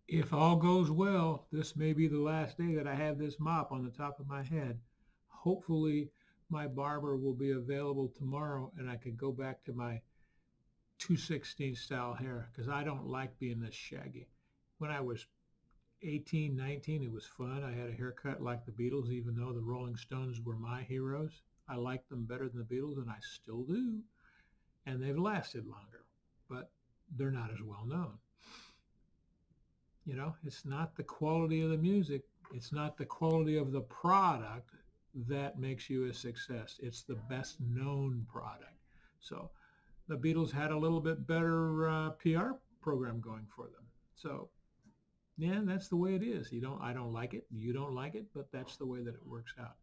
If all goes well, this may be the last day that I have this mop on the top of my head. Hopefully, my barber will be available tomorrow and I can go back to my 216 style hair because I don't like being this shaggy. When I was 18, 19, it was fun. I had a haircut like the Beatles, even though the Rolling Stones were my heroes. I liked them better than the Beatles, and I still do. And they've lasted longer, but they're not as well known. You know, it's not the quality of the music, it's not the quality of the product that makes you a success. It's the best known product. So the Beatles had a little bit better PR program going for them. So yeah, that's the way it is. I don't like it. You don't like it, but that's the way that it works out.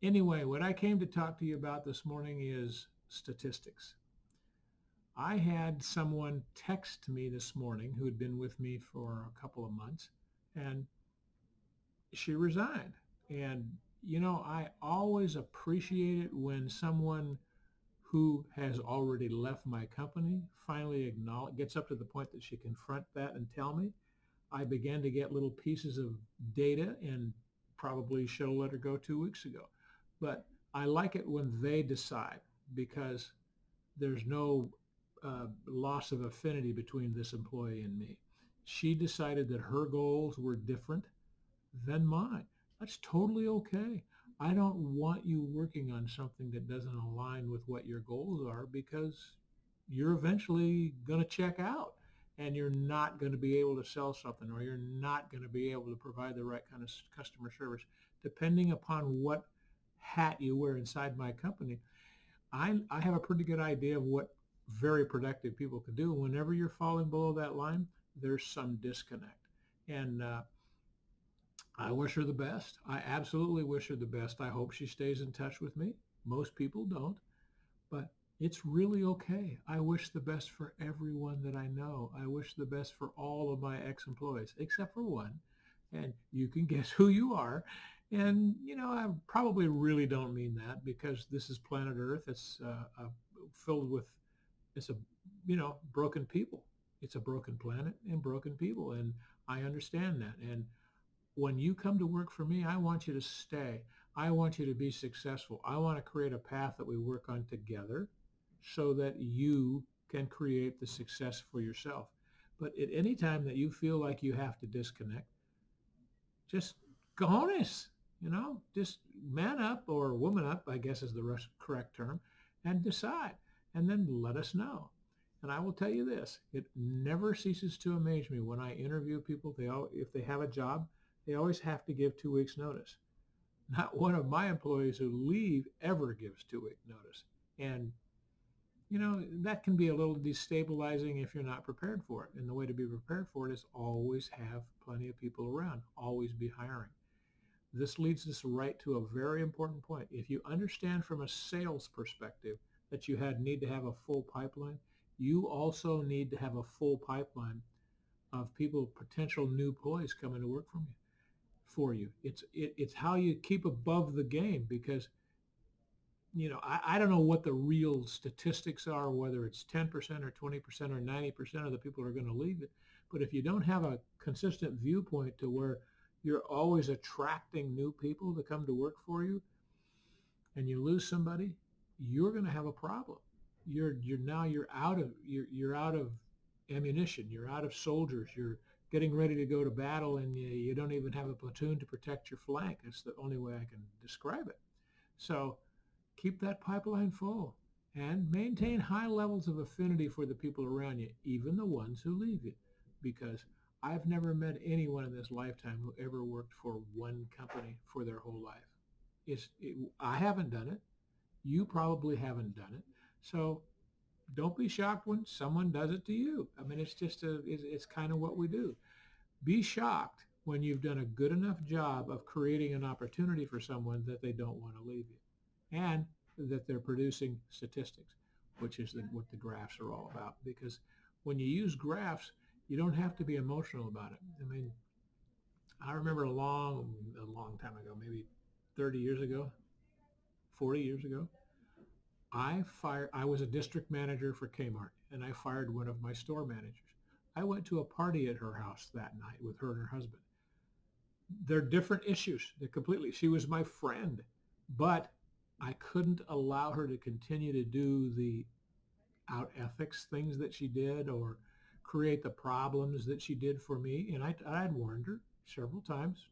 Anyway, what I came to talk to you about this morning is statistics. I had someone text me this morning who had been with me for a couple of months, and she resigned. And, you know, I always appreciate it when someone who has already left my company finally gets up to the point that she confront that and tell me. I began to get little pieces of data and probably should have let her go 2 weeks ago. But I like it when they decide because there's no loss of affinity between this employee and me. She decided that her goals were different than mine. That's totally okay. I don't want you working on something that doesn't align with what your goals are because you're eventually going to check out and you're not going to be able to sell something or you're not going to be able to provide the right kind of customer service. Depending upon what hat you wear inside my company, I have a pretty good idea of what very productive people can do. Whenever you're falling below that line, there's some disconnect. And I wish her the best. I absolutely wish her the best. I hope she stays in touch with me. Most people don't, but it's really okay. I wish the best for everyone that I know. I wish the best for all of my ex-employees, except for one. And you can guess who you are. And, you know, I probably really don't mean that because this is planet Earth. It's filled with, it's a, you know, broken people. It's a broken planet and broken people. And I understand that. And when you come to work for me, I want you to stay. I want you to be successful. I want to create a path that we work on together so that you can create the success for yourself. But at any time that you feel like you have to disconnect, just cojones, you know, just man up or woman up, I guess is the correct term, and decide. And then let us know. And I will tell you this, it never ceases to amaze me when I interview people, if they have a job, they always have to give 2 weeks notice. Not one of my employees who leave ever gives 2 week notice. And, you know, that can be a little destabilizing if you're not prepared for it. And the way to be prepared for it is always have plenty of people around, always be hiring. This leads us right to a very important point. If you understand from a sales perspective that you need to have a full pipeline, you also need to have a full pipeline of people, potential new employees coming to work for you. It's how you keep above the game because, you know, I don't know what the real statistics are, whether it's 10% or 20% or 90% of the people are going to leave it. But if you don't have a consistent viewpoint to where you're always attracting new people to come to work for you and you lose somebody, you're going to have a problem. You're out of ammunition. You're out of soldiers. You're getting ready to go to battle and you don't even have a platoon to protect your flank. That's the only way I can describe it. So keep that pipeline full and maintain high levels of affinity for the people around you, even the ones who leave you, because I've never met anyone in this lifetime who ever worked for one company for their whole life. I haven't done it. You probably haven't done it. So don't be shocked when someone does it to you. I mean, it's kind of what we do. Be shocked when you've done a good enough job of creating an opportunity for someone that they don't want to leave you and that they're producing statistics, which is what the graphs are all about. Because when you use graphs, you don't have to be emotional about it. I mean, I remember a long time ago, maybe 30 years ago, 40 years ago, I was a district manager for Kmart, and I fired one of my store managers. I went to a party at her house that night with her and her husband. They're different issues. They're completely. She was my friend, but I couldn't allow her to continue to do the out ethics things that she did or create the problems that she did for me. And I'd warned her several times,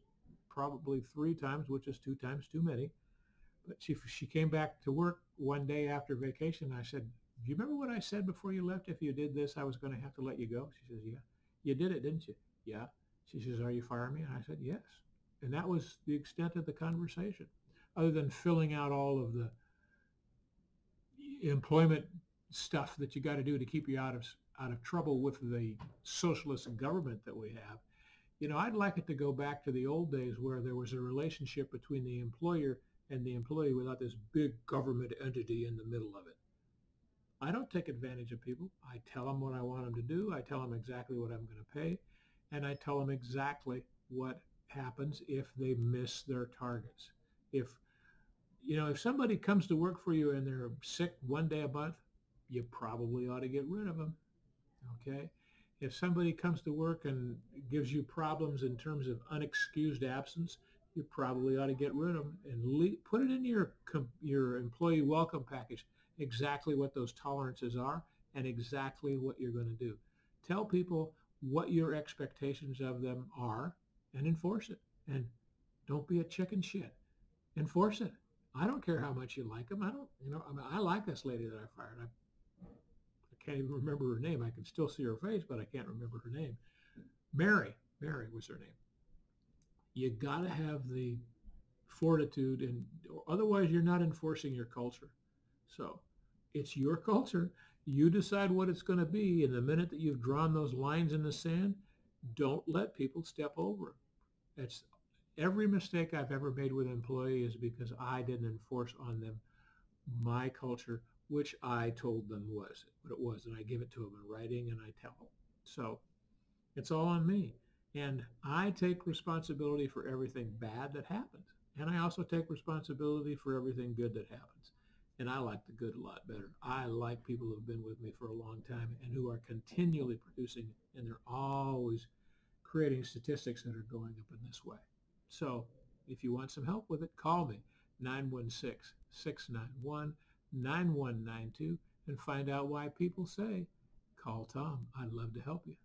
probably 3 times, which is 2 times too many. But she came back to work one day after vacation. I said, do you remember what I said before you left? If you did this, I was going to have to let you go. She says, yeah. You did it, didn't you? Yeah. She says, are you firing me? And I said, yes. And that was the extent of the conversation, other than filling out all of the employment stuff that you got to do to keep you out of trouble with the socialist government that we have. You know, I'd like it to go back to the old days where there was a relationship between the employer and the employee without this big government entity in the middle of it. I don't take advantage of people. I tell them what I want them to do. I tell them exactly what I'm going to pay. And I tell them exactly what happens if they miss their targets. If somebody comes to work for you and they're sick one day a month, you probably ought to get rid of them. Okay? If somebody comes to work and gives you problems in terms of unexcused absence, you probably ought to get rid of them and put it in your employee welcome package exactly what those tolerances are and exactly what you're going to do. Tell people what your expectations of them are and enforce it. And don't be a chicken shit. Enforce it. I don't care how much you like them. I like this lady that I fired. I can't even remember her name. I can still see her face, but I can't remember her name. Mary was her name. You got to have the fortitude, and otherwise you're not enforcing your culture. So it's your culture. You decide what it's going to be. And the minute that you've drawn those lines in the sand, don't let people step over them. That's every mistake I've ever made with an employee is because I didn't enforce on them my culture, which I told them was what it was. And I give it to them in writing and I tell them. So it's all on me. And I take responsibility for everything bad that happens. And I also take responsibility for everything good that happens. And I like the good a lot better. I like people who have been with me for a long time and who are continually producing, and they're always creating statistics that are going up in this way. So if you want some help with it, call me, 916-691-9192, and find out why people say, call Tom. I'd love to help you.